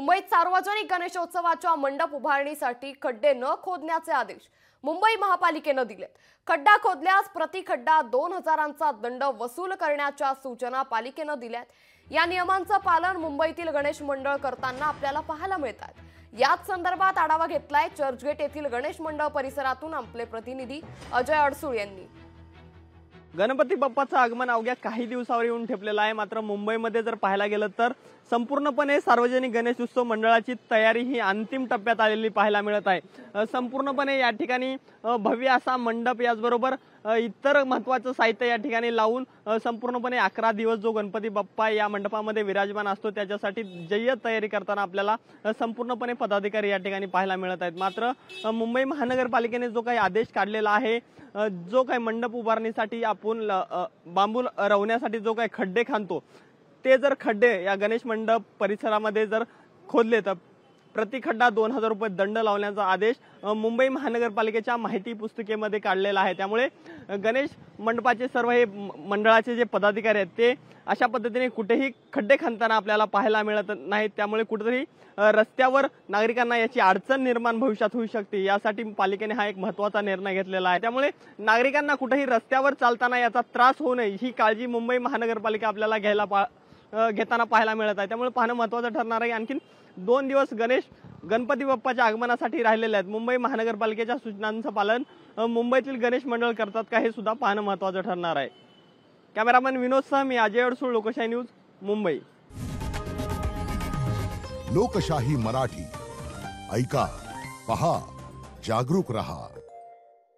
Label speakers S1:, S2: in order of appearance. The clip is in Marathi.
S1: मुंबईत सार्वजनिक गणेशोत्सवाच्या मंडप उभारणीसाठी खड्डे न खोदण्याचे आदेश मुंबई महापालिकेने दिलेत। खड्डा खोदल्यास प्रति खड्डा 2000चा दंड वसूल करण्याच्या सूचना पालिकेने दिल्यात। या नियमांचं पालन मुंबईतील गणेश मंडळ करताना आपल्याला पाहायला मिळतात। याच संदर्भात आढावा घेतलाय चर्चगेट येथील गणेश मंडळ परिसरातून आपले प्रतिनिधी अजय अडसूळ यांनी।
S2: गणपती बाप्पाचं आगमन अवघ्या काही दिवसावर येऊन ठेपलेलं आहे। मात्र मुंबईमध्ये जर पाहायला गेलं तर संपूर्णपणे सार्वजनिक गणेशोत्सव मंडळाची तयारी ही अंतिम टप्प्यात आलेली पाहायला मिळत आहे। संपूर्णपणे या ठिकाणी भव्य असा मंडप याचबरोबर इतर महत्त्वाचं साहित्य या ठिकाणी लावून संपूर्णपणे 11 दिवस जो गणपती बाप्पा या मंडपामध्ये विराजमान असतो त्याच्यासाठी जय्यत तयारी करताना आपल्याला संपूर्णपणे पदाधिकारी या ठिकाणी पाहायला मिळत आहेत। मात्र मुंबई महानगरपालिकेने जो काही आदेश काढलेला आहे, जो काही मंडप उभारणीसाठी आपण बांबू रवण्यासाठी जो काही खड्डे खांदतो ते जर खड्डे या गणेश मंडप परिसरामध्ये जर खोदले तर प्रति खड्डा 2000 रुपये दंड लावण्याचा आदेश मुंबई महानगरपालिकेच्या माहिती पुस्तिकेमध्ये काढलेला आहे। त्यामुळे गणेश मंडपाचे सर्व हे मंडळाचे जे पदाधिकारी आहेत ते अशा पद्धतीने कुठेही खड्डे खणताना आपल्याला पाहायला मिळत नाहीत। त्यामुळे कुठेतरी रस्त्यावर नागरिकांना याची अडचण निर्माण भविष्यात होऊ शकते, यासाठी पालिकेने हा एक महत्त्वाचा निर्णय घेतलेला आहे। त्यामुळे नागरिकांना कुठेही रस्त्यावर चालताना याचा त्रास होऊ नये ही काळजी मुंबई महानगरपालिका आपल्याला घेताना पाहायला मिळत आहे। त्यामुळे पाहणं महत्त्वाचं ठरणार आहे। आणखीन 2 दिवस गणपती बाप्पाच्या आगमनासाठी राहिलेले आहेत। मुंबई महानगरपालिकेच्या सूचनांचं पालन मुंबईतील गणेश मंडळ करतात का हे सुद्धा पाहणं महत्त्वाचं ठरणार आहे। कॅमेरामॅन विनोदसह मी अजय अडसूळ, लोकशाही न्यूज, मुंबई।
S3: लोकशाही मराठी ऐका, पहा, जागरूक रहा।